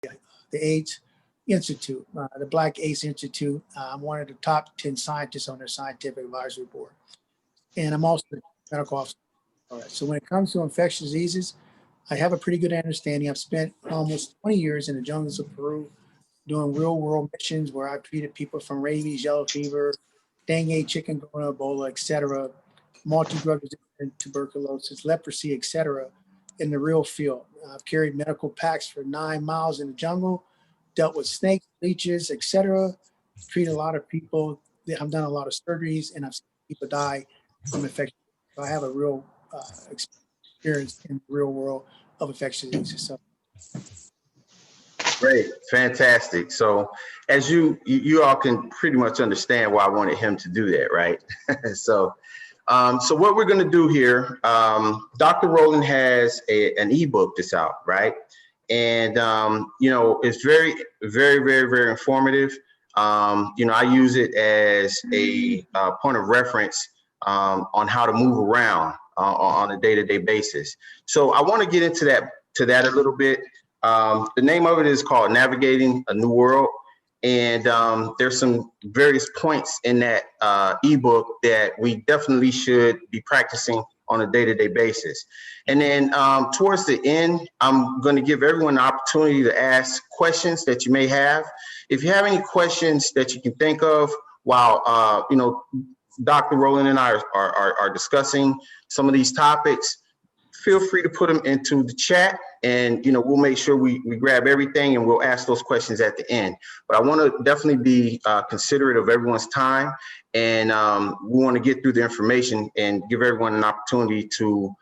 the AIDS Institute, the Black AIDS Institute. I'm one of the top 10 scientists on their scientific advisory board. And I'm also the medical officer. All right. So when it comes to infectious diseases, I have a pretty good understanding. I've spent almost 20 years in the jungles of Peru doing real world missions where I've treated people from rabies, yellow fever, dengue, chikungunya, Ebola, etc., multi-drug resistant tuberculosis, leprosy, etc., in the real field. I've carried medical packs for 9 miles in the jungle, dealt with snakes, leeches, etc., treated a lot of people. I've done a lot of surgeries, and I've seen people die from infection. So I have a real experience in the real world of infectious diseases. So. Great, fantastic. So as you all can pretty much understand why I wanted him to do that, right? So what we're going to do here, Dr. Rowland has an ebook that's out, right? And it's very, very, very, very informative. I use it as a point of reference on how to move around on a day-to-day basis. So I want to get into that a little bit. The name of it is called Navigating a New World. And there's some various points in that ebook that we definitely should be practicing on a day-to-day basis. And then towards the end, I'm going to give everyone an opportunity to ask questions that you may have. If you have any questions that you can think of while Dr. Rowland and I are discussing some of these topics, feel free to put them into the chat, and we'll make sure we grab everything and we'll ask those questions at the end. But I want to definitely be considerate of everyone's time, and we want to get through the information and give everyone an opportunity to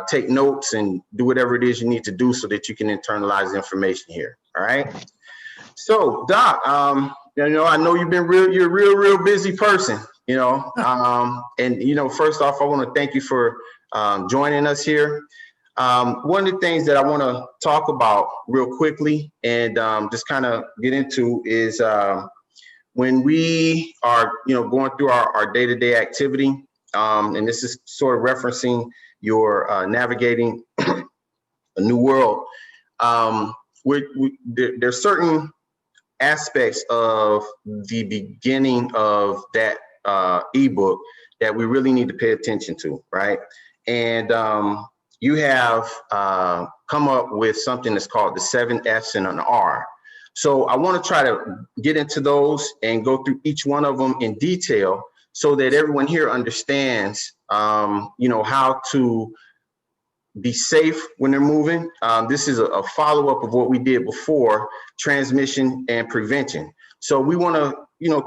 take notes and do whatever it is you need to do so that you can internalize the information here. All right. So Doc, I know you're a real busy person, and first off, I want to thank you for joining us here. One of the things that I want to talk about real quickly and just kind of get into is when we are, going through our day-to-day activity, and this is sort of referencing your navigating a new world. There's certain aspects of the beginning of that ebook that we really need to pay attention to, right? And you have come up with something that's called the 7 F's and an R. So I want to try to get into those and go through each one of them in detail so that everyone here understands, how to be safe when they're moving. This is a follow-up of what we did before, transmission and prevention. So we want to,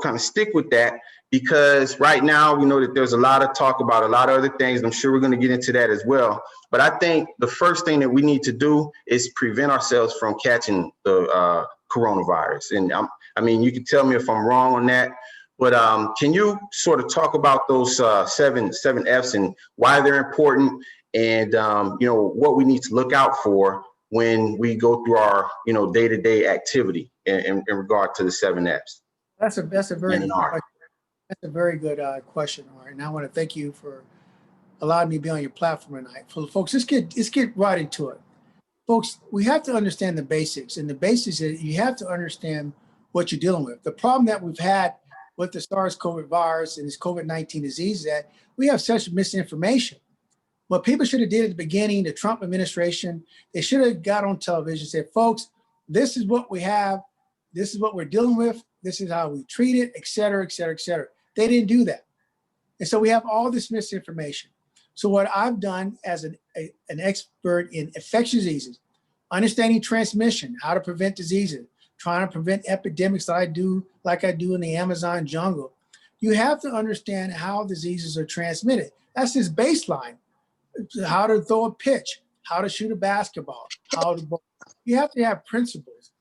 kind of stick with that, because right now we know that there's a lot of talk about a lot of other things. I'm sure we're going to get into that as well. But I think the first thing that we need to do is prevent ourselves from catching the coronavirus. And you can tell me if I'm wrong on that, but can you sort of talk about those seven F's and why they're important, and what we need to look out for when we go through our day-to-day activity in regard to the 7 F's? That's a very good question. That's a very good question. All right, and I want to thank you for allowing me to be on your platform tonight. So, folks, let's get right into it. Folks, we have to understand the basics, and the basics is you have to understand what you're dealing with. The problem that we've had with the SARS-CoV virus and this COVID-19 disease is that we have such misinformation. What people should have did at the beginning, the Trump administration, they should have got on television and said, folks, this is what we have, this is what we're dealing with, this is how we treat it, et cetera, et cetera, et cetera. They didn't do that. And so we have all this misinformation. So what I've done as an expert in infectious diseases, understanding transmission, how to prevent diseases, trying to prevent epidemics like I do in the Amazon jungle, you have to understand how diseases are transmitted. That's this baseline. How to throw a pitch, how to shoot a basketball, you have to have principles.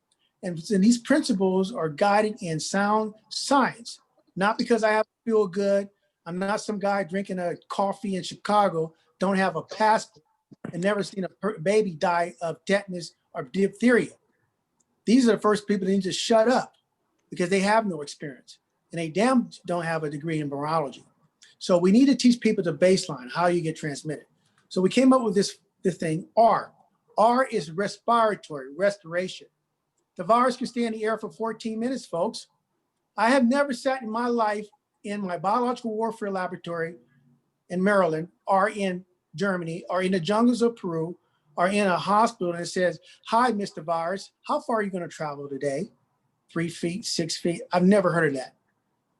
And these principles are guided in sound science, not because I have to feel good. I'm not some guy drinking a coffee in Chicago, don't have a passport, and never seen a baby die of tetanus or diphtheria. These are the first people that need to shut up because they have no experience and they damn don't have a degree in virology. So we need to teach people the baseline, how you get transmitted. So we came up with this thing, R. R is respiratory, restoration. The virus can stay in the air for 14 minutes, folks. I have never sat in my life in my biological warfare laboratory in Maryland or in Germany or in the jungles of Peru or in a hospital and it says, "Hi, Mr. Virus, how far are you going to travel today?" 3 feet, 6 feet. I've never heard of that.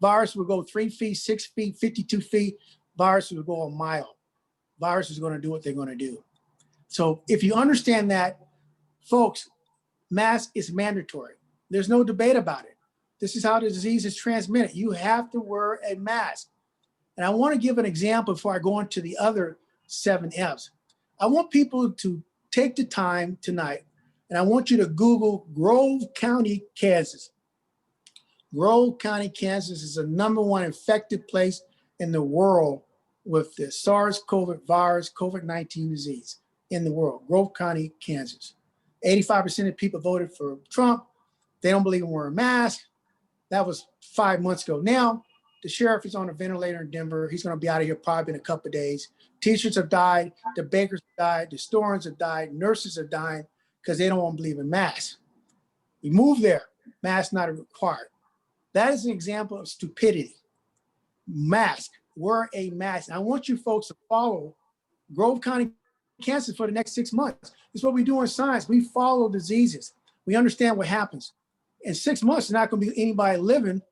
Virus will go 3 feet, 6 feet, 52 feet. Virus will go a mile. Virus is going to do what they're going to do. So if you understand that, folks, mask is mandatory. There's no debate about it. This is how the disease is transmitted. You have to wear a mask. And I want to give an example before I go into the other 7 F's. I want people to take the time tonight, and I want you to Google Grove County, Kansas. Grove County, Kansas is the #1 infected place in the world with the SARS-CoV virus, COVID-19 disease in the world. Grove County, Kansas. 85% of people voted for Trump. They don't believe in wearing masks. That was 5 months ago. Now, the sheriff is on a ventilator in Denver. He's going to be out of here probably in a couple of days. Teachers have died. The bakers have died. The historians have died. Nurses have died because they don't want to believe in masks. We move there. Masks not required. That is an example of stupidity. Mask. Wear a mask. And I want you folks to follow Grove County, Kansas for the next 6 months. This is what we do in science. We follow diseases. We understand what happens. In 6 months, there's not going to be anybody living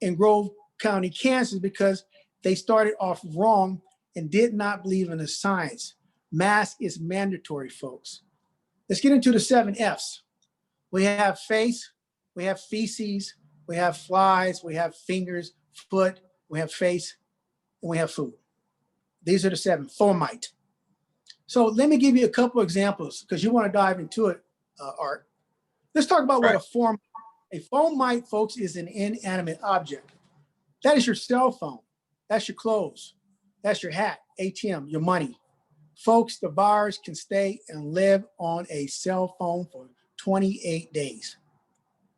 in Grove County, Kansas, because they started off wrong and did not believe in the science. Mask is mandatory, folks. Let's get into the 7 F's. We have face, we have feces, we have flies, we have fingers, foot, we have face, and we have food. These are the 7. Fomite. So let me give you a couple of examples because you want to dive into it, Art. Let's talk about what a fomite, folks, is an inanimate object. That is your cell phone. That's your clothes. That's your hat, ATM, your money. Folks, the virus can stay and live on a cell phone for 28 days.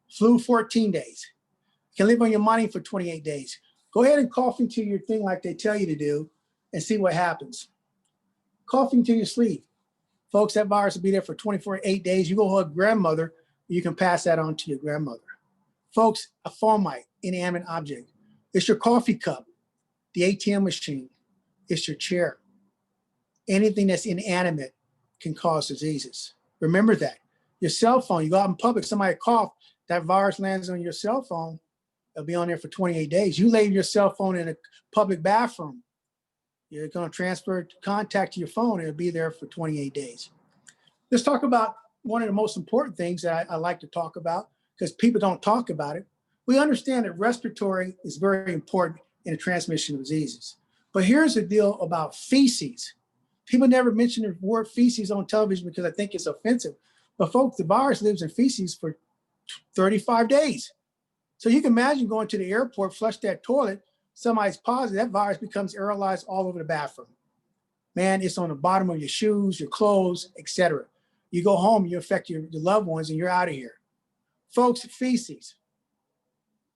Flu, 14 days. Can live on your money for 28 days. Go ahead and cough into your thing like they tell you to do and see what happens. Cough into your sleeve. Folks, that virus will be there for 8 days. You go hug grandmother, you can pass that on to your grandmother. Folks, a fomite, inanimate object. It's your coffee cup, the ATM machine. It's your chair. Anything that's inanimate can cause diseases. Remember that. Your cell phone, you go out in public, somebody cough, that virus lands on your cell phone, it'll be on there for 28 days. You leave your cell phone in a public bathroom, you're going to transfer contact to your phone, it'll be there for 28 days. Let's talk about one of the most important things that I like to talk about because people don't talk about it. We understand that respiratory is very important in the transmission of diseases. But here's the deal about feces. People never mention the word feces on television because I think it's offensive. But folks, the virus lives in feces for 35 days. So you can imagine going to the airport, flush that toilet, somebody's positive, that virus becomes aerolized all over the bathroom. Man, it's on the bottom of your shoes, your clothes, etc. You go home, you infect your loved ones, and you're out of here. Folks, feces,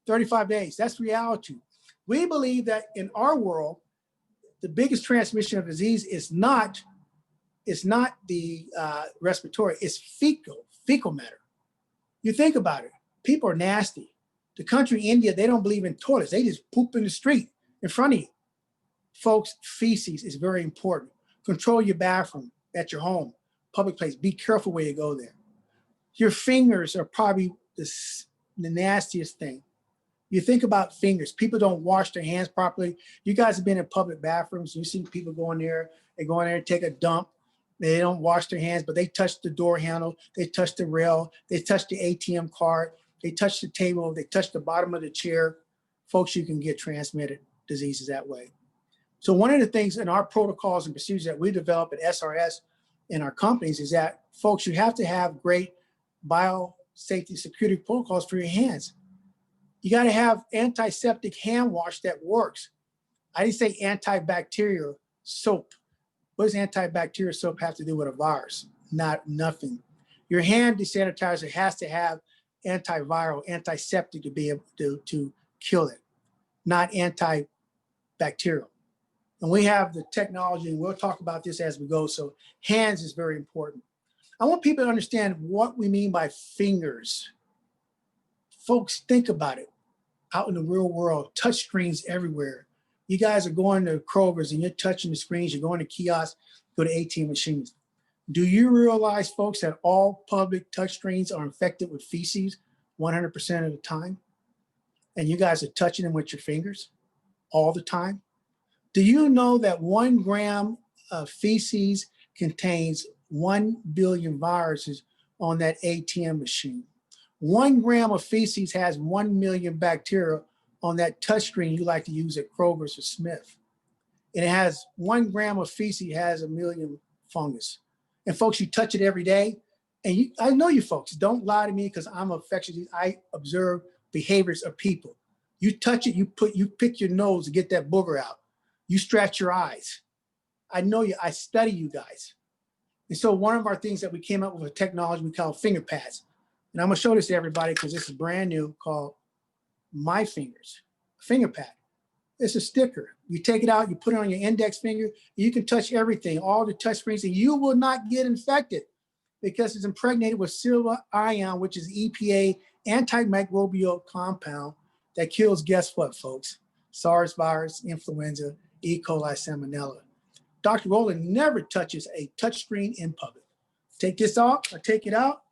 35 days, that's reality. We believe that in our world, the biggest transmission of disease is not the respiratory, it's fecal matter. You think about it, people are nasty. The country, India, they don't believe in toilets. They just poop in the street in front of you. Folks, feces is very important. Control your bathroom at your home, public place. Be careful where you go there. Your fingers are probably the nastiest thing. You think about fingers. People don't wash their hands properly. You guys have been in public bathrooms. You see people go in there, they go in there and take a dump. They don't wash their hands, but they touch the door handle, they touch the rail, they touch the ATM card, they touch the table, they touch the bottom of the chair. Folks, you can get transmitted diseases that way. So one of the things in our protocols and procedures that we develop at SRS in our companies is that, folks, you have to have great biosafety security protocols for your hands. You got to have antiseptic hand wash that works. I didn't say antibacterial soap. What does antibacterial soap have to do with a virus? Nothing. Your hand desanitizer has to have antiviral, antiseptic to be able to kill it, not antibacterial. And we have the technology, and we'll talk about this as we go. So hands is very important. I want people to understand what we mean by fingers. Folks, think about it. Out in the real world, touch screens everywhere. You guys are going to Kroger's and you're touching the screens. You're going to kiosks, go to ATM machines. Do you realize, folks, that all public touch screens are infected with feces 100% of the time? And you guys are touching them with your fingers all the time? Do you know that 1 gram of feces contains 1 billion viruses on that ATM machine? 1 gram of feces has 1 million bacteria on that touchscreen you like to use at Kroger's or Smith. And it has 1 gram of feces has 1 million fungus. And folks, you touch it every day. And I know you folks, don't lie to me because I'm infectious. I observe behaviors of people. You touch it, you pick your nose to get that booger out. You scratch your eyes. I know you, I study you guys. And so one of our things that we came up with a technology we call finger pads. And I'm gonna show this to everybody because this is brand new, called My Fingers, finger pad. It's a sticker. You take it out, you put it on your index finger, you can touch everything, all the touch screens, and you will not get infected because it's impregnated with silver ion, which is EPA antimicrobial compound that kills, guess what, folks? SARS virus, influenza, E. coli, salmonella. Dr. Rowland never touches a touch screen in public. Take this off, I take it out,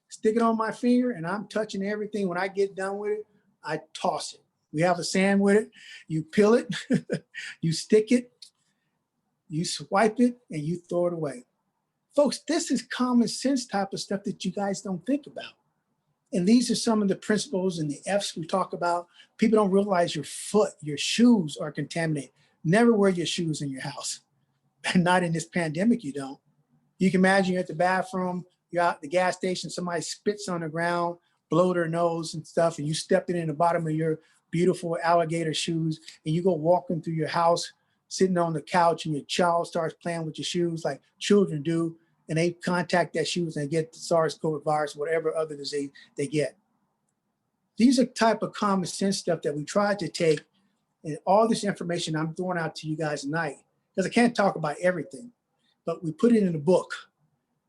stick it on my finger, and I'm touching everything. When I get done with it, I toss it. We have a sand with it. You peel it, you stick it, you swipe it, and you throw it away. Folks, this is common sense type of stuff that you guys don't think about. And these are some of the principles and the F's we talk about. People don't realize your foot, your shoes are contaminated. Never wear your shoes in your house. Not in this pandemic, you don't. You can imagine you're at the bathroom, you're out at the gas station, somebody spits on the ground, blow their nose and stuff, and you step it in the bottom of your beautiful alligator shoes, and you go walking through your house, sitting on the couch, and your child starts playing with your shoes like children do, and they contact that shoes and get the SARS-CoV virus, whatever other disease they get. These are type of common sense stuff that we try to take, and all this information I'm throwing out to you guys tonight, because I can't talk about everything, but we put it in a book.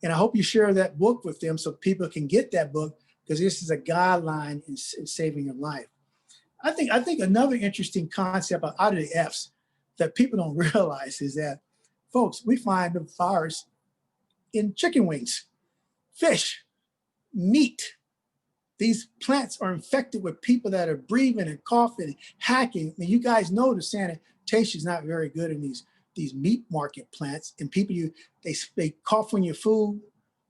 And I hope you share that book with them so people can get that book, because this is a guideline in saving your life. I think another interesting concept out of the F's that people don't realize is that, folks, we find the virus in chicken wings, fish, meat. These plants are infected with people that are breathing and coughing and hacking. I mean, you guys know the sanitation is not very good in these meat market plants. And people, they cough on your food,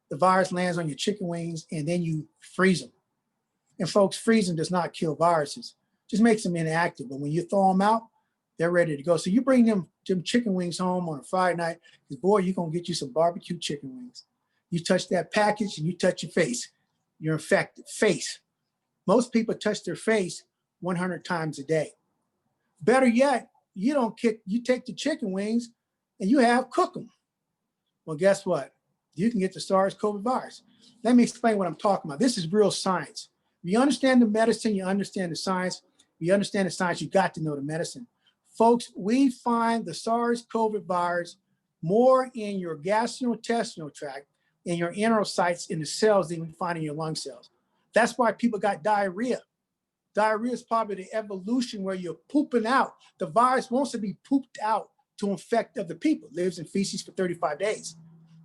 the virus lands on your chicken wings, and then you freeze them. And folks, freezing does not kill viruses, just makes them inactive. But when you thaw them out, they're ready to go. So you bring them chicken wings home on a Friday night, because boy, you're gonna get you some barbecue chicken wings. You touch that package and you touch your face, you're infected. Face. Most people touch their face 100 times a day. Better yet, you take the chicken wings and you cook them. Well, guess what? You can get the SARS-CoV virus. Let me explain what I'm talking about. This is real science. If you understand the medicine, you understand the science. If you understand the science, you got to know the medicine. Folks, we find the SARS-CoV virus more in your gastrointestinal tract, in your enterocytes, in the cells than we find in your lung cells. That's why people got diarrhea. Diarrhea is probably the evolution where you're pooping out. The virus wants to be pooped out to infect other people. It lives in feces for 35 days.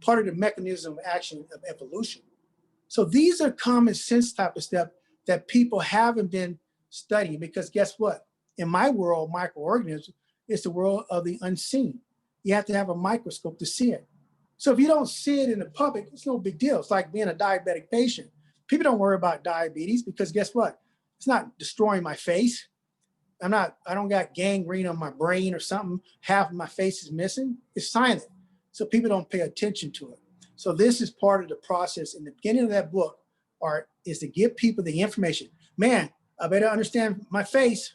Part of the mechanism of action of evolution. So these are common sense type of stuff that people haven't been studying, because guess what? In my world, microorganisms is the world of the unseen. You have to have a microscope to see it. So if you don't see it in the public, it's no big deal. It's like being a diabetic patient. People don't worry about diabetes because guess what? It's not destroying my face. I don't got gangrene on my brain or something. Half of my face is missing. It's silent. So people don't pay attention to it. So this is part of the process in the beginning of that book, Art, is to give people the information. Man, I better understand my face.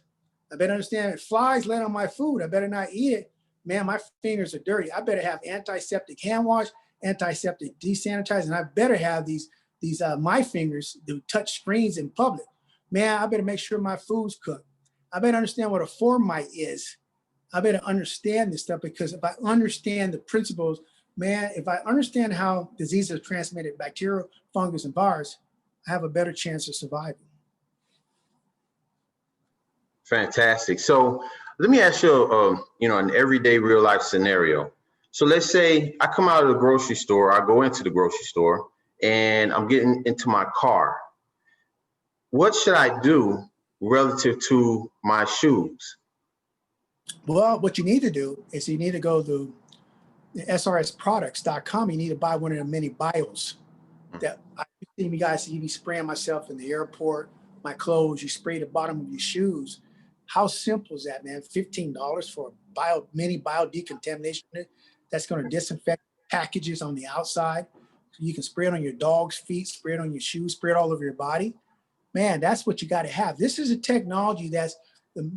I better understand if flies land on my food, I better not eat it. Man, my fingers are dirty. I better have antiseptic hand wash, antiseptic desanitizer, and I better have these my fingers to touch screens in public. Man, I better make sure my food's cooked. I better understand what a formite is. I better understand this stuff, because if I understand the principles, man, if I understand how diseases are transmitted, bacterial, fungus, and virus, I have a better chance of surviving. Fantastic. So let me ask you, an everyday real life scenario. So let's say I come out of the grocery store, I go into the grocery store, and I'm getting into my car. What should I do relative to my shoes? Well, what you need to do is you need to go to srsproducts.com. You need to buy one of the mini bios that I see you guys see me spraying myself in the airport, my clothes, you spray the bottom of your shoes. How simple is that, man? $15 for a mini biodecontamination unit that's going to disinfect packages on the outside. So you can spray it on your dog's feet, spray it on your shoes, spray it all over your body. Man, that's what you got to have. This is a technology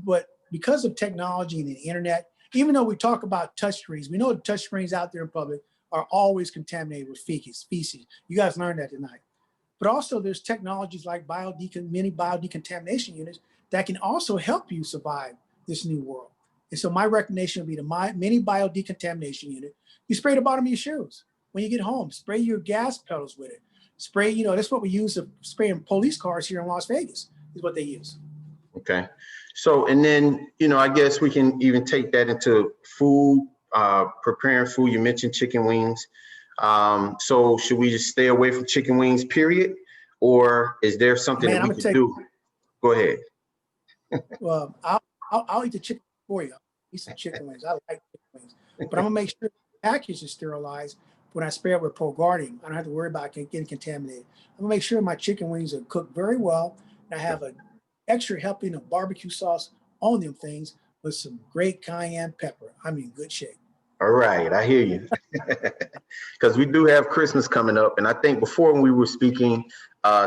but because of technology and the internet, even though we talk about touchscreens, we know the touchscreens out there in public are always contaminated with feces. You guys learned that tonight. But also there's technologies like mini biodecontamination units that can also help you survive this new world. And so my recommendation would be the mini biodecontamination unit. You spray the bottom of your shoes. When you get home, spray your gas pedals with it. Spray, that's what we use to spray in police cars here in Las Vegas, is what they use. Okay. So, and then, I guess we can even take that into food, preparing food. You mentioned chicken wings. So should we just stay away from chicken wings, period? Or is there something that we can do? Go ahead. Well, I'll eat the chicken for you. I'll eat some chicken wings. I like chicken wings. But I'm going to make sure the package is sterilized when I spray it with ProGuardian. I don't have to worry about getting contaminated. I'm going to make sure my chicken wings are cooked very well. And I have an extra helping of barbecue sauce on them things with some great cayenne pepper. I'm in good shape. All right, I hear you. Because we do have Christmas coming up, and I think before when we were speaking,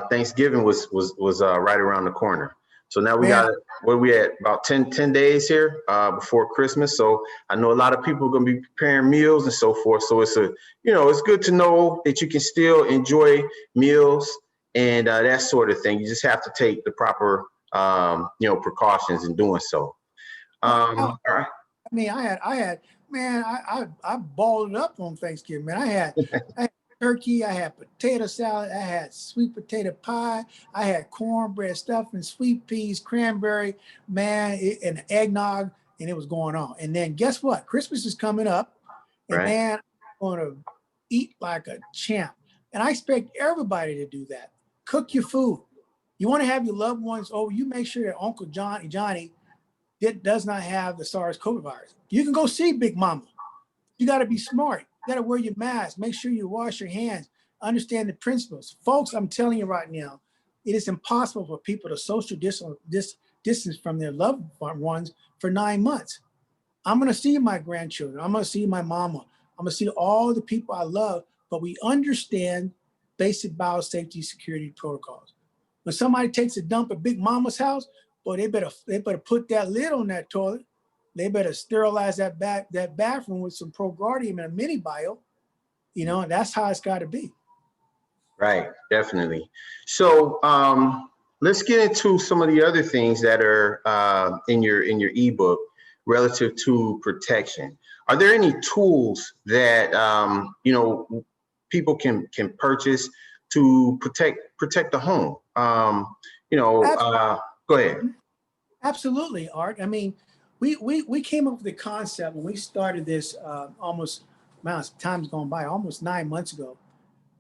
Thanksgiving was right around the corner. So now we got, what are we at, about 10 days here before Christmas. So I know a lot of people are going to be preparing meals and so forth. So it's it's good to know that you can still enjoy meals and that sort of thing. You just have to take the proper precautions in doing so. All right. I mean, I balled it up on Thanksgiving, man. I had turkey, I had potato salad, I had sweet potato pie, I had cornbread stuffing, sweet peas, cranberry, man, and eggnog, and it was going on. And then guess what? Christmas is coming up, and right. Man, I'm going to eat like a champ. And I expect everybody to do that. Cook your food. You want to have your loved ones over, you make sure that Uncle Johnny does not have the SARS-CoV virus. You can go see Big Mama. You got to be smart. You got to wear your mask. Make sure you wash your hands. Understand the principles. Folks, I'm telling you right now, it is impossible for people to social distance from their loved ones for 9 months. I'm going to see my grandchildren. I'm going to see my mama. I'm going to see all the people I love, but we understand basic biosafety security protocols. When somebody takes a dump at Big Mama's house, boy, they better put that lid on that toilet. They better sterilize that bathroom with some ProGuardian and a mini bio, and that's how it's got to be. Right, definitely. So let's get into some of the other things that are in your ebook relative to protection. Are there any tools that people can purchase to protect the home? Go ahead. Absolutely, Art. I mean, we came up with the concept when we started this time's gone by, almost 9 months ago.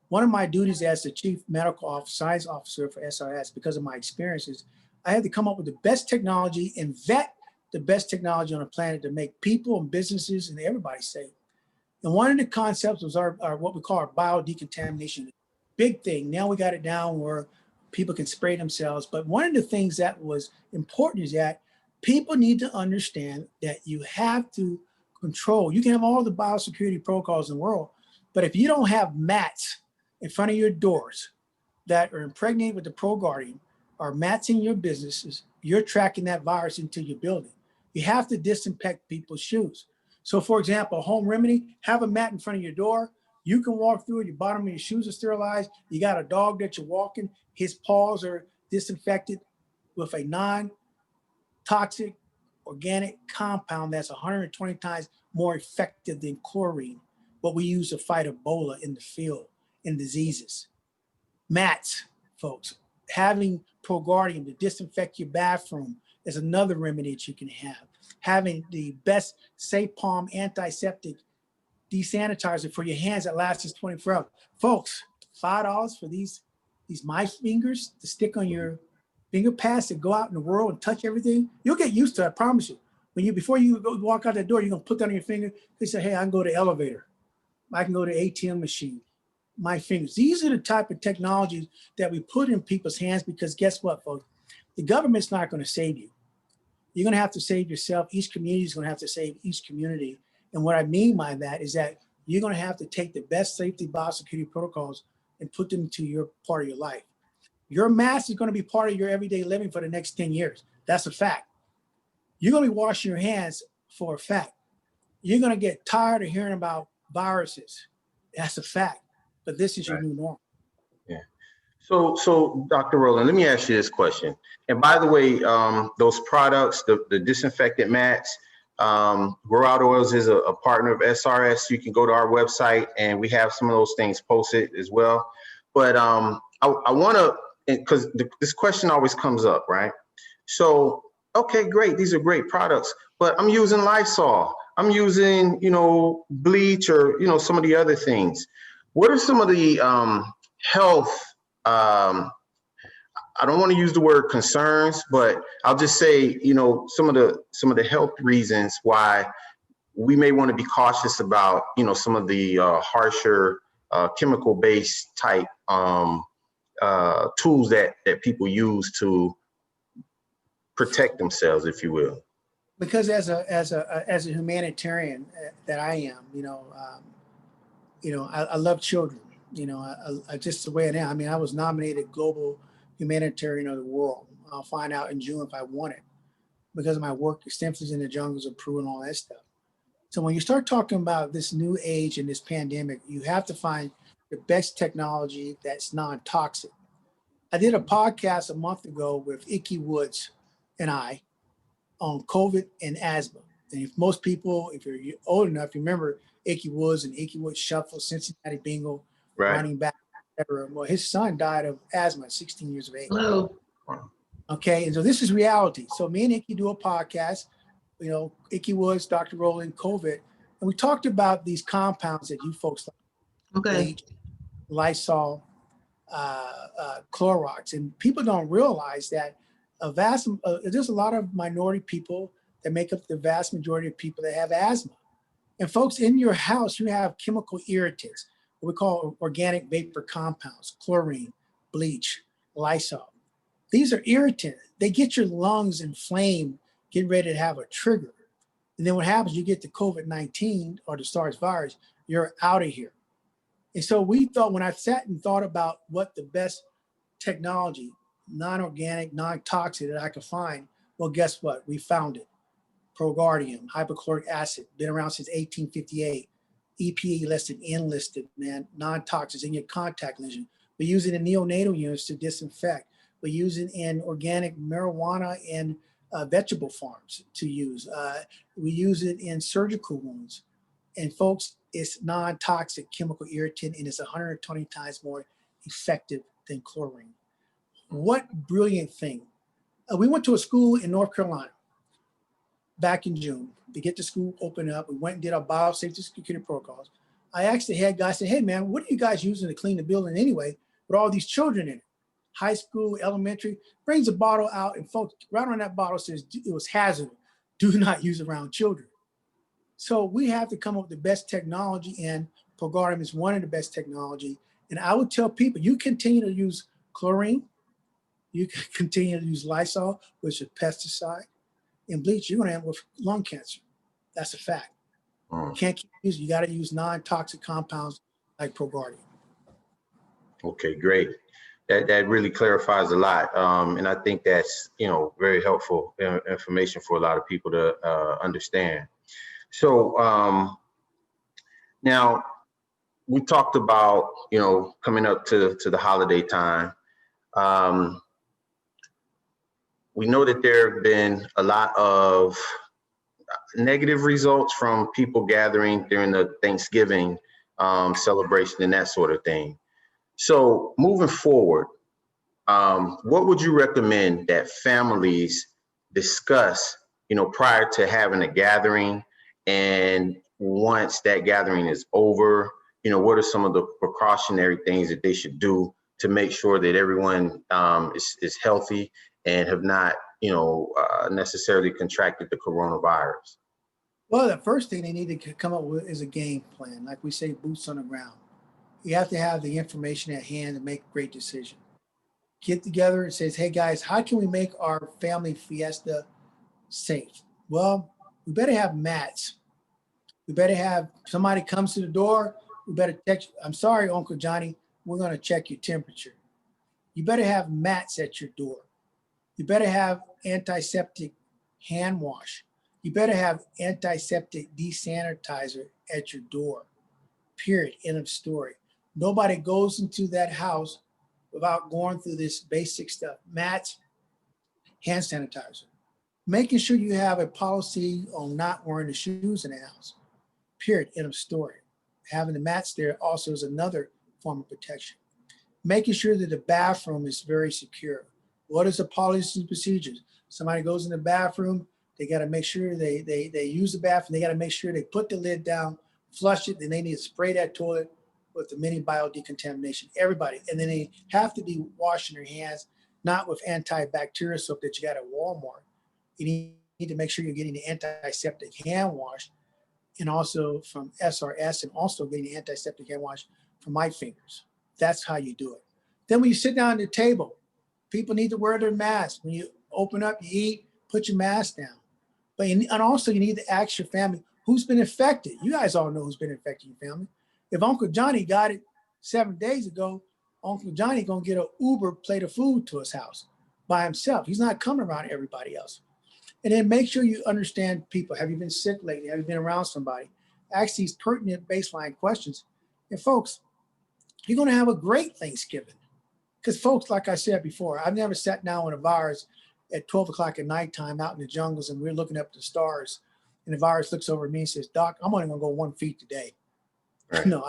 One of my duties as the chief medical science officer for SRS, because of my experiences, I had to come up with the best technology and vet the best technology on the planet to make people and businesses and everybody safe. And one of the concepts was our what we call our biodecontamination. Big thing. Now we got it down where people can spray themselves. But one of the things that was important is that people need to understand that you have to control. You can have all the biosecurity protocols in the world, but if you don't have mats in front of your doors that are impregnated with the ProGuardian or mats in your businesses, you're tracking that virus into your building. You have to disinfect people's shoes. So for example, home remedy, have a mat in front of your door. You can walk through it, your bottom of your shoes are sterilized. You got a dog that you're walking, his paws are disinfected with a non-toxic organic compound that's 120 times more effective than chlorine, what we use to fight Ebola in the field in diseases. Mats, folks, having ProGuardian to disinfect your bathroom, is another remedy that you can have. Having the best Safe Palm antiseptic desanitizer for your hands that lasts us 24 hours. Folks, $5 for these my fingers to stick on your finger pads to go out in the world and touch everything. You'll get used to it, I promise you. Before you go walk out that door, you're gonna put that on your finger. They say, hey, I can go to the elevator. I can go to the ATM machine. My fingers. These are the type of technologies that we put in people's hands, because guess what, folks? The government's not going to save you. You're going to have to save yourself. Each community is going to have to save each community. And what I mean by that is that you're going to have to take the best safety biosecurity protocols and put them into your part of your life. Your mask is going to be part of your everyday living for the next 10 years. That's a fact. You're going to be washing your hands for a fact. You're going to get tired of hearing about viruses. That's a fact. But this is your new norm. Yeah. So Dr. Rowland, let me ask you this question. And by the way, those products, the disinfectant mats, Grow Out Oils is a partner of SRS. You can go to our website and we have some of those things posted as well. But I want to, because this question always comes up, right? So, okay, great. These are great products, but I'm using Lysol. I'm using, bleach or, some of the other things. What are some of the health, I don't want to use the word concerns, but I'll just say, some of the health reasons why we may want to be cautious about, some of the harsher chemical-based type tools that people use to protect themselves, if you will. Because as a humanitarian that I am, I love children. I just the way I am. I mean, I was nominated Global Humanitarian of the World. I'll find out in June if I won it, because of my work extensively in the jungles of Peru and all that stuff. So when you start talking about this new age and this pandemic, you have to find the best technology that's non-toxic. I did a podcast a month ago with Icky Woods and I on COVID and asthma. And if most people, if you're old enough, you remember Icky Woods and Icky Woods Shuffle, Cincinnati Bingo, Right. running back, etc. Well, his son died of asthma at 16 years of age. Hello. Okay, and so this is reality. So me and Icky do a podcast, Icky Woods, Dr. Rowland, COVID, and we talked about these compounds that you folks like, Okay. bleach, Lysol, Clorox, and people don't realize that there's a lot of minority people that make up the vast majority of people that have asthma. And folks, in your house, you have chemical irritants, what we call organic vapor compounds, chlorine, bleach, Lysol. These are irritants. They get your lungs inflamed, getting ready to have a trigger. And then what happens, you get the COVID-19 or the SARS virus, you're out of here. And so we thought, when I sat and thought about what the best technology, non-organic, non-toxic that I could find, well, guess what? We found it. Proguardium, hypochloric acid, been around since 1858. EPA listed, enlisted, man, non-toxic in your contact lenses. We use it in neonatal units to disinfect. We use it in organic marijuana and vegetable farms to use. We use it in surgical wounds. And folks, it's non-toxic chemical irritant, and it's 120 times more effective than chlorine. What brilliant thing. We went to a school in North Carolina back in June to get the school open up. We went and did our biosafety security protocols. I asked the head guy, I said, hey man, what are you guys using to clean the building anyway with all these children in it? High school, elementary, brings a bottle out, and folks, right on that bottle says it was hazardous. Do not use around children. So we have to come up with the best technology, and Proguardium is one of the best technology. And I would tell people, you continue to use chlorine, you can continue to use Lysol, which is a pesticide, and bleach, you're going to end up with lung cancer. That's a fact. You can't keep using, you got to use non-toxic compounds like Proguardium. Okay, great. That really clarifies a lot. And I think that's, very helpful information for a lot of people to understand. So now we talked about, coming up to the holiday time. We know that there have been a lot of negative results from people gathering during the Thanksgiving celebration and that sort of thing. So moving forward, what would you recommend that families discuss, prior to having a gathering, and once that gathering is over, what are some of the precautionary things that they should do to make sure that everyone is healthy and have not, necessarily contracted the coronavirus? Well, the first thing they need to come up with is a game plan. Like we say, boots on the ground. You have to have the information at hand to make great decisions. Get together and says, hey guys, how can we make our family fiesta safe? Well, we better have mats. We better have somebody comes to the door. We better text, I'm sorry, Uncle Johnny, we're going to check your temperature. You better have mats at your door. You better have antiseptic hand wash. You better have antiseptic desanitizer at your door. Period. End of story. Nobody goes into that house without going through this basic stuff. Mats, hand sanitizer. Making sure you have a policy on not wearing the shoes in the house. Period. End of story. Having the mats there also is another form of protection. Making sure that the bathroom is very secure. What is the policies and procedures? Somebody goes in the bathroom, they got to make sure they use the bathroom. They got to make sure they put the lid down, flush it, then they need to spray that toilet with the mini biodecontamination. Everybody. And then they have to be washing their hands, not with antibacterial soap that you got at Walmart. You need to make sure you're getting the antiseptic hand wash, and also from SRS, and also getting the antiseptic hand wash from my fingers. That's how you do it. Then when you sit down at the table, people need to wear their masks. When you open up, you eat, put your mask down. And also you need to ask your family, who's been infected? You guys all know who's been infected in your family. If Uncle Johnny got it 7 days ago, Uncle Johnny gonna get an Uber plate of food to his house by himself. He's not coming around everybody else. And then make sure you understand people. Have you been sick lately? Have you been around somebody? Ask these pertinent baseline questions. And folks, you're gonna have a great Thanksgiving. Because folks, like I said before, I've never sat down with a virus at 12 o'clock at nighttime out in the jungles and we're looking up at the stars. And the virus looks over at me and says, Doc, I'm only gonna go 1 feet today. Right. No,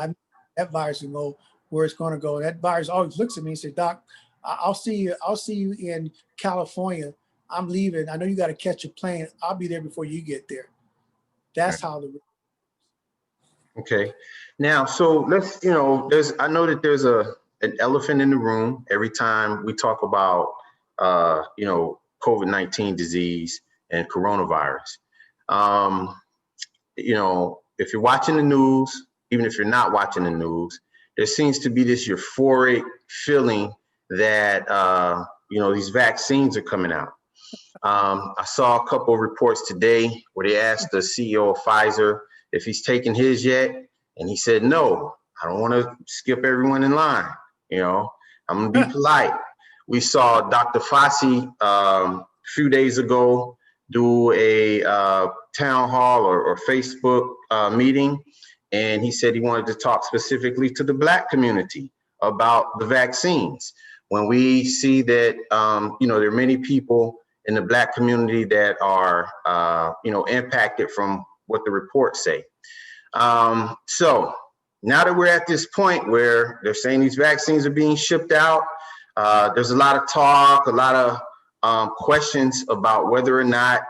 that virus can go where it's gonna go. That virus always looks at me and says, Doc, I'll see you in California. I'm leaving. I know you got to catch a plane. I'll be there before you get there. That's how the. Okay. Now, so let's, I know that there's an elephant in the room every time we talk about, COVID-19 disease and coronavirus. If you're watching the news, even if you're not watching the news, there seems to be this euphoric feeling that, these vaccines are coming out. I saw a couple of reports today where they asked the CEO of Pfizer if he's taken his yet. And he said, no, I don't want to skip everyone in line. I'm going to be polite. We saw Dr. Fauci a few days ago do a town hall or Facebook meeting. And he said he wanted to talk specifically to the Black community about the vaccines. When we see that, there are many people in the Black community that are, impacted from what the reports say. So now that we're at this point where they're saying these vaccines are being shipped out, there's a lot of talk, a lot of questions about whether or not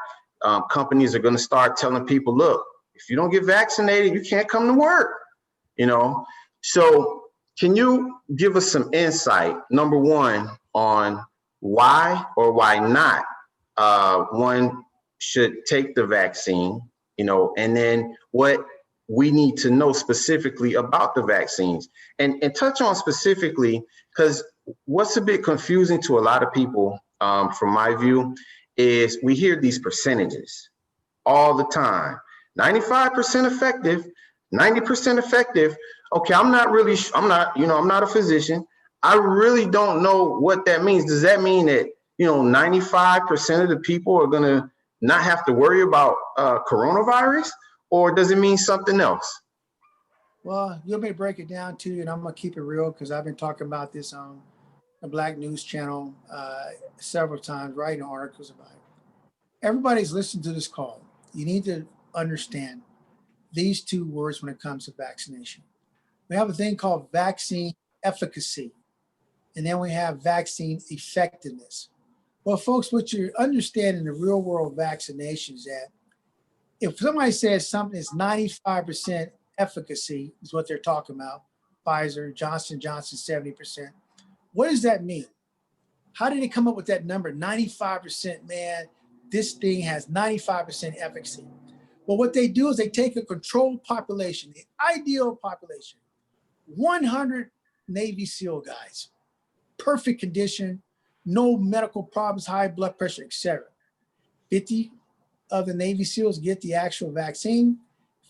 companies are going to start telling people, look, if you don't get vaccinated, you can't come to work, So can you give us some insight, number one, on why or why not one should take the vaccine, and then what we need to know specifically about the vaccines, and touch on specifically, because what's a bit confusing to a lot of people, from my view, is we hear these percentages all the time. 95% effective, 90% effective. Okay, I'm not a physician. I really don't know what that means. Does that mean that 95% of the people are going to not have to worry about coronavirus, or does it mean something else? Well, you want me to break it down to you, and I'm going to keep it real because I've been talking about this on the Black News Channel several times, writing articles about it. Everybody's listening to this call. You need to understand these two words when it comes to vaccination. We have a thing called vaccine efficacy, and then we have vaccine effectiveness. Well, folks, what you understand in the real world vaccinations that if somebody says something is 95% efficacy is what they're talking about, Pfizer, Johnson, 70%. What does that mean? How did they come up with that number? 95%, man, this thing has 95% efficacy. Well, what they do is they take a controlled population, the ideal population, 100 Navy SEAL guys, perfect condition, no medical problems, high blood pressure, etc. 50 of the Navy SEALs get the actual vaccine,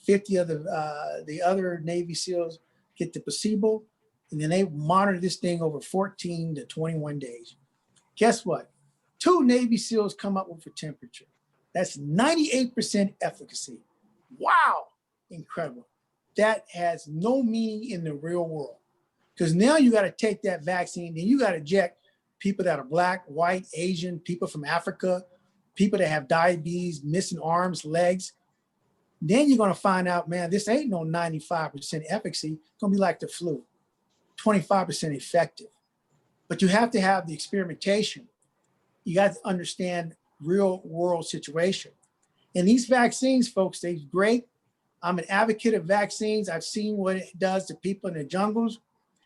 50 of the other Navy SEALs get the placebo, and then they monitor this thing over 14 to 21 days. Guess what? 2 Navy SEALs come up with a temperature. That's 98% efficacy. Wow, incredible. That has no meaning in the real world. Because now you got to take that vaccine, and you got to inject people that are Black, white, Asian, people from Africa, people that have diabetes, missing arms, legs. Then you're going to find out, man, this ain't no 95% efficacy. It's going to be like the flu, 25% effective. But you have to have the experimentation. You got to understand real world situation. And these vaccines, folks, they're great. I'm an advocate of vaccines. I've seen what it does to people in the jungles,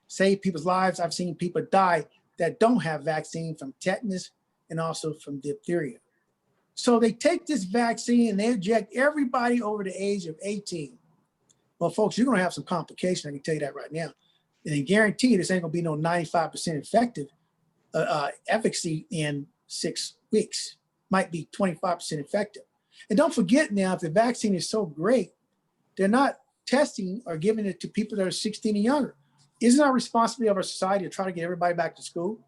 save people's lives. I've seen people die that don't have vaccine from tetanus and also from diphtheria. So they take this vaccine and they inject everybody over the age of 18. Well, folks, you're going to have some complications. I can tell you that right now. And I guarantee you this ain't going to be no 95% effective efficacy in 6 weeks. Might be 25% effective. And don't forget now, if the vaccine is so great, they're not testing or giving it to people that are 16 and younger. Isn't our responsibility of our society to try to get everybody back to school?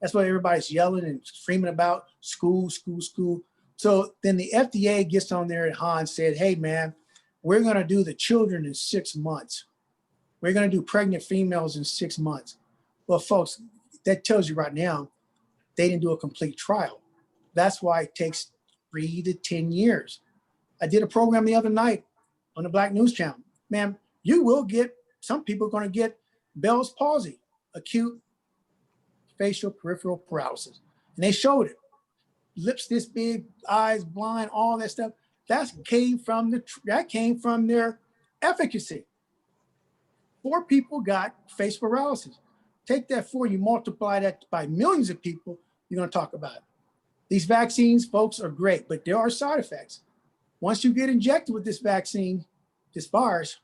That's what everybody's yelling and screaming about, school, school, school. So then the FDA gets on there at Han and said, hey, man, we're going to do the children in 6 months. We're going to do pregnant females in 6 months. Well, folks, that tells you right now, they didn't do a complete trial. That's why it takes 3 to 10 years. I did a program the other night on the Black News Channel. Man, you will get, some people are going to get Bell's palsy, acute facial peripheral paralysis. And they showed it. Lips this big, eyes blind, all that stuff. That came from their efficacy. 4 people got face paralysis. Take that 4, you multiply that by millions of people, you're going to talk about it. These vaccines, folks, are great, but there are side effects. Once you get injected with this vaccine, this virus,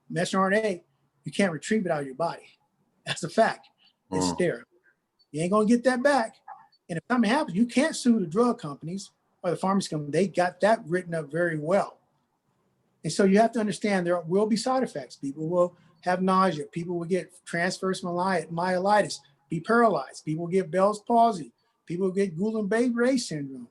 messenger RNA, you can't retrieve it out of your body. That's a fact. It's there. You ain't going to get that back. And if something happens, you can't sue the drug companies or the pharmacy company. They got that written up very well. And so you have to understand there will be side effects. People will have nausea. People will get transverse myelitis, be paralyzed. People will get Bell's palsy. People will get Guillain-Barré syndrome.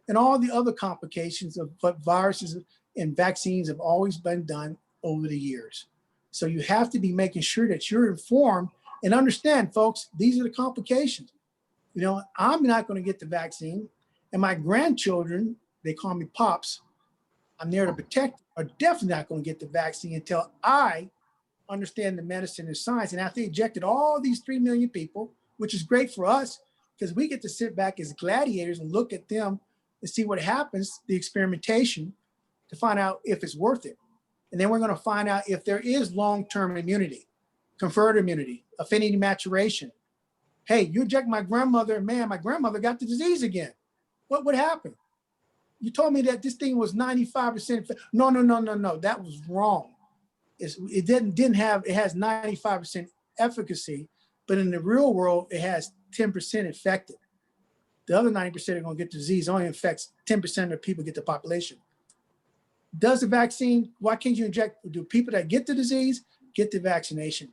And all the other complications of what viruses and vaccines have always been done over the years. So you have to be making sure that you're informed and understand, folks, these are the complications. You know, I'm not going to get the vaccine. And my grandchildren, they call me Pops, I'm there to protect, are definitely not going to get the vaccine until I understand the medicine and science. And after they injected all these 3 million people, which is great for us, because we get to sit back as gladiators and look at them and see what happens, the experimentation, to find out if it's worth it. And then we're going to find out if there is long-term immunity, conferred immunity, affinity maturation. Hey, you inject my grandmother, man, my grandmother got the disease again. What happened? You told me that this thing was 95%. No, that was wrong. It has 95% efficacy, but in the real world, it has 10% effective. The other 90% are going to get the disease. It only affects 10% of people get the population. Does the vaccine, why can't you inject, do people that get the disease get the vaccination?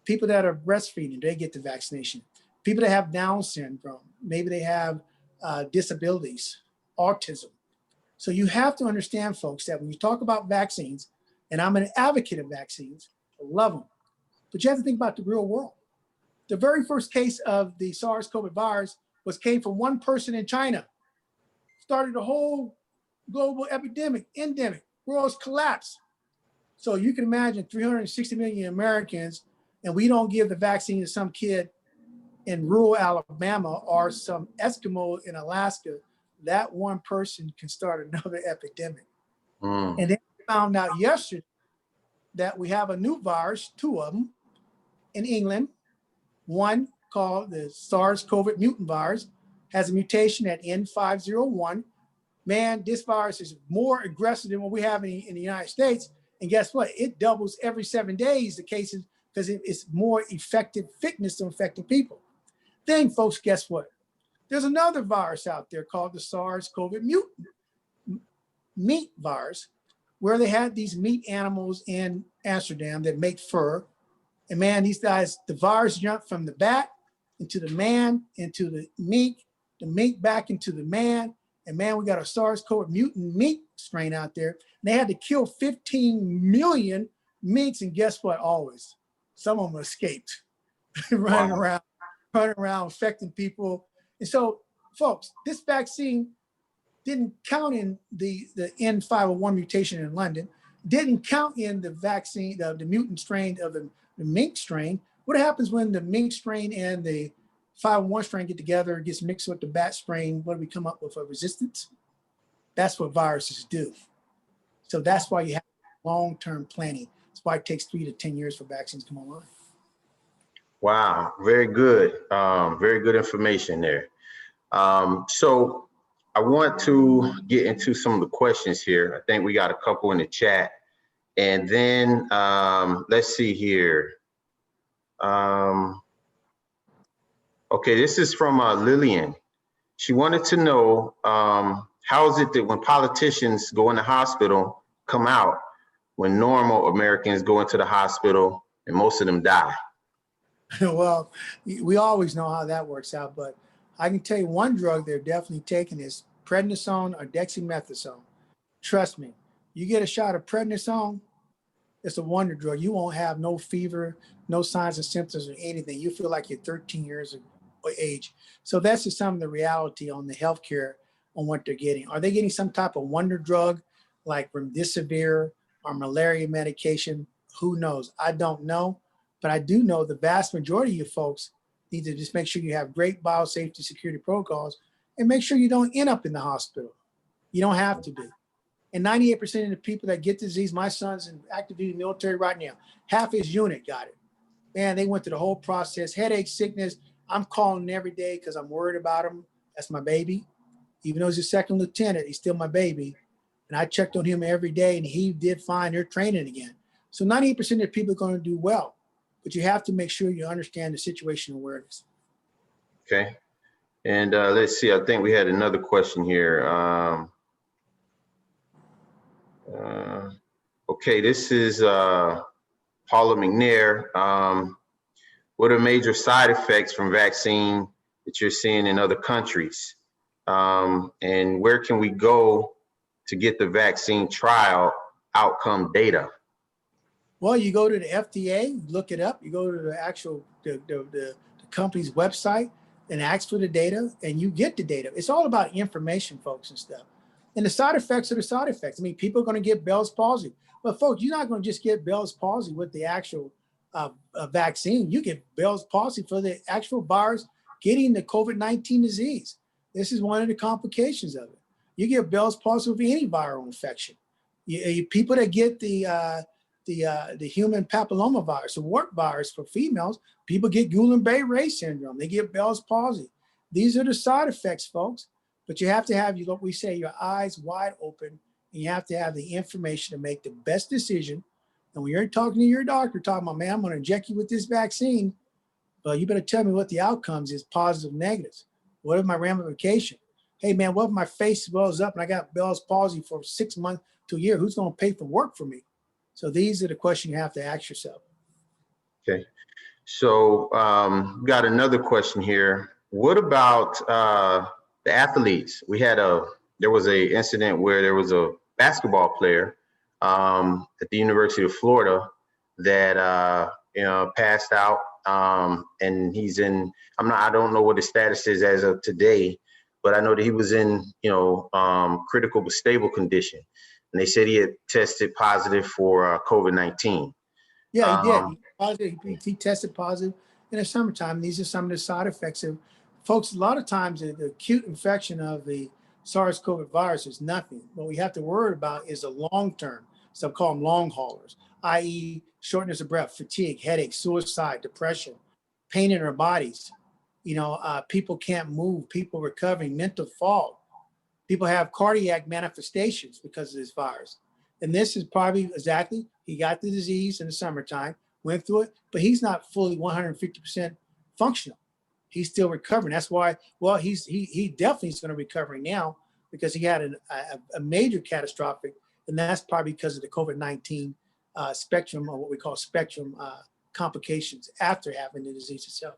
People that are breastfeeding, they get the vaccination. People that have Down syndrome, maybe they have disabilities, autism. So you have to understand, folks, that when you talk about vaccines, and I'm an advocate of vaccines, I love them, but you have to think about the real world. The very first case of the SARS-CoV virus came from one person in China, started a whole global epidemic, endemic, world's collapse. So you can imagine 360 million Americans, and we don't give the vaccine to some kid in rural Alabama or some Eskimo in Alaska, that one person can start another epidemic. Mm. And then we found out yesterday that we have a new virus, two of them, in England. One called the SARS-CoV mutant virus has a mutation at N501. Man, this virus is more aggressive than what we have in the United States. And guess what? It doubles every 7 days, the cases, because it's more effective fitness to infecting people. Then, folks, guess what? There's another virus out there called the SARS-CoV mutant meat virus, where they had these meat animals in Amsterdam that make fur. And man, these guys, the virus jumped from the bat into the man, into the mink back into the man. And man, we got a SARS-CoV mutant mink strain out there. And they had to kill 15 million minks. And guess what? Always, some of them escaped, running around, infecting people. And so, folks, this vaccine didn't count in the N501 mutation in London, didn't count in the vaccine, the mutant strain of the mink strain. What happens when the mink strain and the 501 strain get together, it gets mixed with the bat strain? What do we come up with? A resistance? That's what viruses do. So that's why you have long-term planning. That's why it takes 3 to 10 years for vaccines to come online. Wow, very good. Very good information there. So I want to get into some of the questions here. I think we got a couple in the chat. And then let's see here. Okay, this is from Lillian. She wanted to know, how is it that when politicians go in the hospital, come out, when normal Americans go into the hospital and most of them die? Well, we always know how that works out, but I can tell you one drug they're definitely taking is prednisone or dexamethasone. Trust me, you get a shot of prednisone, it's a wonder drug. You won't have no fever, no signs and symptoms or anything. You feel like you're 13 years of age. So that's just some of the reality on the healthcare on what they're getting. Are they getting some type of wonder drug like remdesivir or malaria medication? Who knows? I don't know, but I do know the vast majority of you folks need to just make sure you have great biosafety security protocols and make sure you don't end up in the hospital. You don't have to be. And 98% of the people that get the disease, my son's in active duty military right now, half his unit got it. Man, they went through the whole process, headache, sickness. I'm calling every day because I'm worried about him. That's my baby. Even though he's a second lieutenant, he's still my baby. And I checked on him every day and he did fine. They're training again. So 98% of the people are going to do well, but you have to make sure you understand the situational awareness. Okay. And let's see, I think we had another question here. Okay, this is Paula McNair. What are major side effects from vaccine that you're seeing in other countries? And where can we go to get the vaccine trial outcome data? Well, you go to the FDA, look it up. You go to the actual the company's website and ask for the data, and you get the data. It's all about information, folks, and stuff. And the side effects are the side effects. I mean, people are going to get Bell's palsy, but folks, you're not going to just get Bell's palsy with the actual vaccine. You get Bell's palsy for the actual virus getting the COVID-19 disease. This is one of the complications of it. You get Bell's palsy with any viral infection. People that get the human papillomavirus, the wart virus for females, people get Guillain-Barré syndrome. They get Bell's palsy. These are the side effects, folks. But you have to have, what we say, your eyes wide open, and you have to have the information to make the best decision. And when you're talking to your doctor, talking about, man, I'm going to inject you with this vaccine, but you better tell me what the outcomes is, positive, negatives. What are my ramifications? Hey, man, what if my face swells up and I got Bell's palsy for 6 months to a year? Who's going to pay for work for me? So these are the questions you have to ask yourself. Okay. So got another question here. What about the athletes? There was a incident where there was a basketball player at the University of Florida that passed out, and he's in. I don't know what his status is as of today, but I know that he was in critical but stable condition, and they said he had tested positive for COVID-19. Yeah, he did. He tested positive, in the summertime. These are some of the side effects of folks. A lot of times the acute infection of the SARS-CoV virus is nothing. What we have to worry about is the long term. So I call them long haulers, i.e. shortness of breath, fatigue, headache, suicide, depression, pain in their bodies. People can't move, people recovering, mental fog. People have cardiac manifestations because of this virus. And this is probably exactly, he got the disease in the summertime, went through it, but he's not fully 150% functional. He's still recovering. That's why, well, he definitely is going to recover now because he had a major catastrophic, and that's probably because of the COVID-19 spectrum, or what we call spectrum complications after having the disease itself.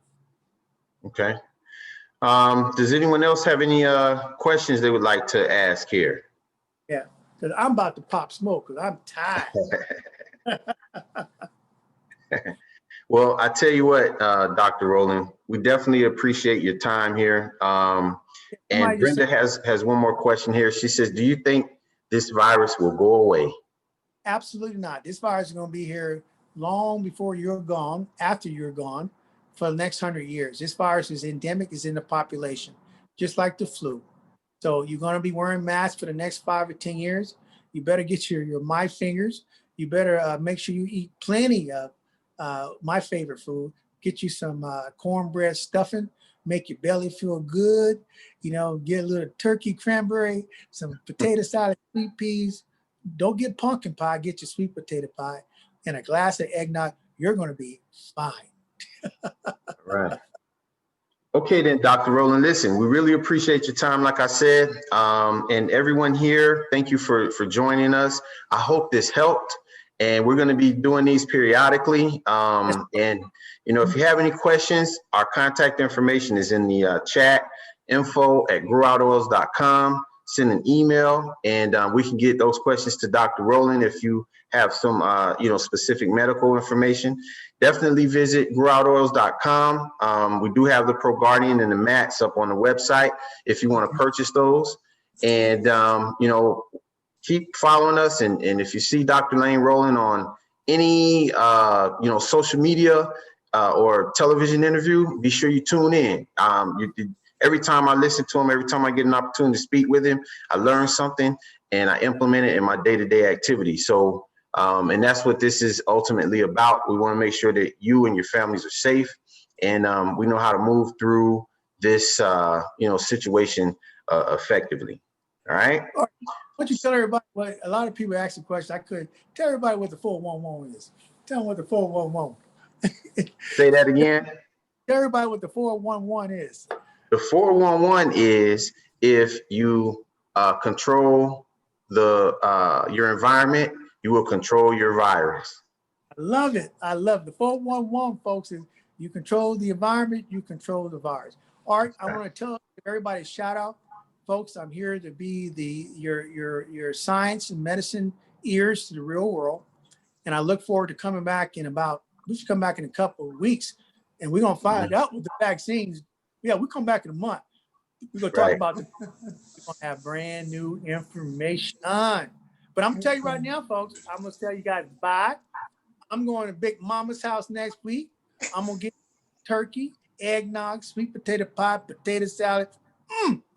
Okay. Does anyone else have any questions they would like to ask here? Yeah, because I'm about to pop smoke because I'm tired. Well, I tell you what, Dr. Rowland, we definitely appreciate your time here. And Brenda has one more question here. She says, do you think this virus will go away? Absolutely not. This virus is going to be here long before you're gone, after you're gone, for the next 100 years. This virus is endemic, is in the population, just like the flu. So you're going to be wearing masks for the next 5 or 10 years. You better get your my fingers. You better make sure you eat plenty of my favorite food. Get you some cornbread stuffing, make your belly feel good. Get a little turkey cranberry, some potato salad, sweet peas. Don't get pumpkin pie, get your sweet potato pie and a glass of eggnog. You're going to be fine. Right. Okay, then, Dr. Rowland, listen, we really appreciate your time, like I said, and everyone here, thank you for joining us. I hope this helped, and we're going to be doing these periodically. And, if you have any questions, our contact information is in the chat, info@growoutoils.com. Send an email, and we can get those questions to Dr. Rowland if you have some, specific medical information. Definitely visit growoutoils.com. We do have the Pro Guardian and the mats up on the website if you want to purchase those. And, keep following us. And if you see Dr. Lane Rowland on any, social media or television interview, be sure you tune in. Every time I listen to him, every time I get an opportunity to speak with him, I learn something and I implement it in my day-to-day activity. So, and that's what this is ultimately about. We want to make sure that you and your families are safe, and we know how to move through this, situation effectively. All right. Why don't you tell everybody what a lot of people ask the question? I could tell everybody what the 411 is. Tell them what the 411. Say that again. Tell everybody what the 411 is. The 411 is if you control your environment, you will control your virus. I love it. I love the 411, folks. Is you control the environment, you control the virus. Art, I want to tell everybody, shout out, folks. I'm here to be your science and medicine ears to the real world, and I look forward to coming back we should come back in a couple of weeks, and we're gonna find out with the vaccines. Yeah, we come back in a month. We're gonna talk about we're gonna have brand new information on. But I'm gonna tell you right now, folks, I'm gonna tell you guys bye. I'm going to Big Mama's house next week. I'm gonna get turkey, eggnog, sweet potato pie, potato salad,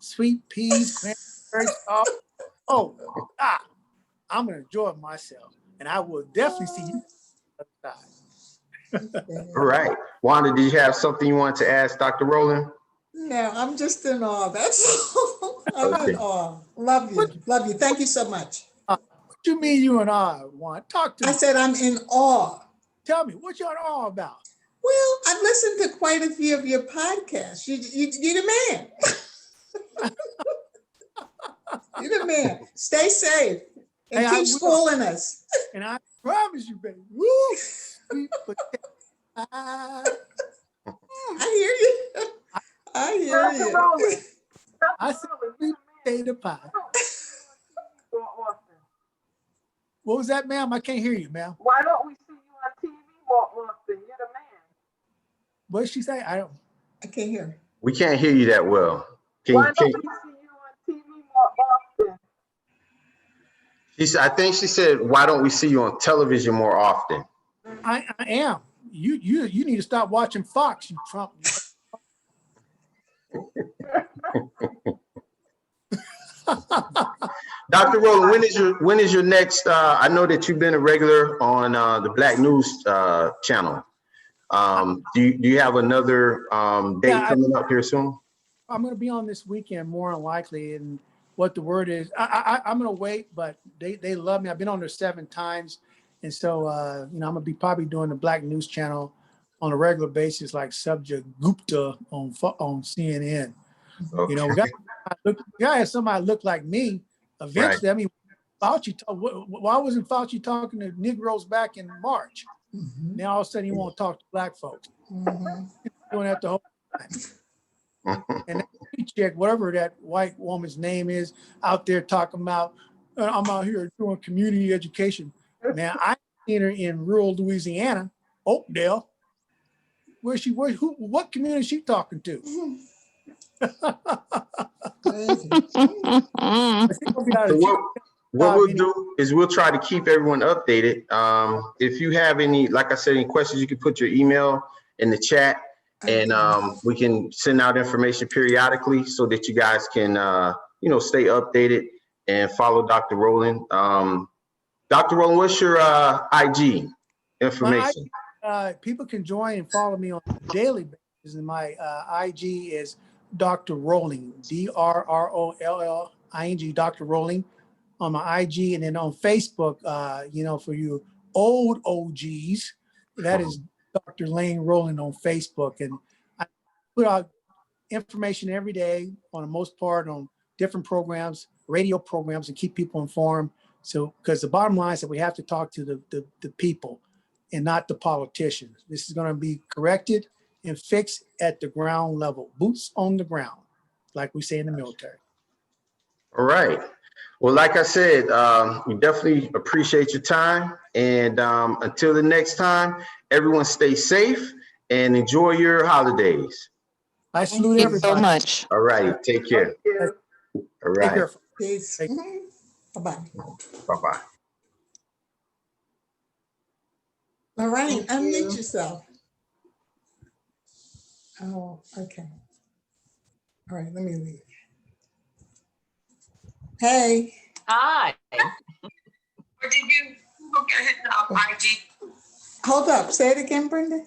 sweet peas, cranberry sauce. I'm gonna enjoy myself, and I will definitely see you outside. All right. Wanda, did you have something you wanted to ask Dr. Rowland? No, I'm just in awe. That's all. I'm in awe. Love you. Love you. Thank you so much. What you mean you and I want? Talk to me. I said I'm in awe. Tell me, what you're in awe about? Well, I've listened to quite a few of your podcasts. You're the man. You're the man. Stay safe and keep schooling us. And I promise you, baby. Woo! I hear you. I hear you. I said sweet potato pie. What was that, ma'am? I can't hear you, ma'am. Why don't we see you on TV more often? You're the man. What did she say? I can't hear. We can't hear you that well. Why don't we see you on TV more often? I think she said, why don't we see you on television more often? I am. you need to stop watching Fox, you Trump. Dr. Rowland, when is your next? I know that you've been a regular on the Black News channel. Do you have another date coming up here soon? I'm going to be on this weekend more than likely, and what the word is, I'm going to wait, but they love me. I've been on there 7 times, and so I'm going to be probably doing the Black News channel on a regular basis, like Subject Gupta on CNN. Okay. We got to have somebody look like me eventually. Right. I mean, Fauci, why wasn't Fauci talking to Negroes back in March? Mm-hmm. Now all of a sudden he won't talk to Black folks. Mm-hmm. Doing that the whole time. And then check whatever that white woman's name is out there talking about, I'm out here doing community education. Man, I seen her in rural Louisiana, Oakdale. What community is she talking to? So what we'll do is we'll try to keep everyone updated. If you have any, like I said, any questions, you can put your email in the chat, and we can send out information periodically so that you guys can, stay updated and follow Dr. Rowland. Dr. Rowland, what's your IG information? People can join and follow me on a daily basis, and my IG is Dr. Rowling, DRROLLING, Dr. Rowling on my IG, and then on Facebook, for you old OGs, that is Dr. Lane Rowland on Facebook, and I put out information every day on the most part on different programs, radio programs, and keep people informed. So, because the bottom line is that we have to talk to the people and not the politicians. This is going to be corrected and fixed at the ground level, boots on the ground, like we say in the military. All right. Well, like I said, we definitely appreciate your time. And until the next time, everyone stay safe and enjoy your holidays. I salute everybody. Thank you so much. All right. Take care. All right. Take care. Peace. Bye-bye. Bye-bye. All right, unmute yourself. Oh, okay. All right, let me leave. Hey. Hi. Or did you look at his IG? Hold up, say it again, Brenda.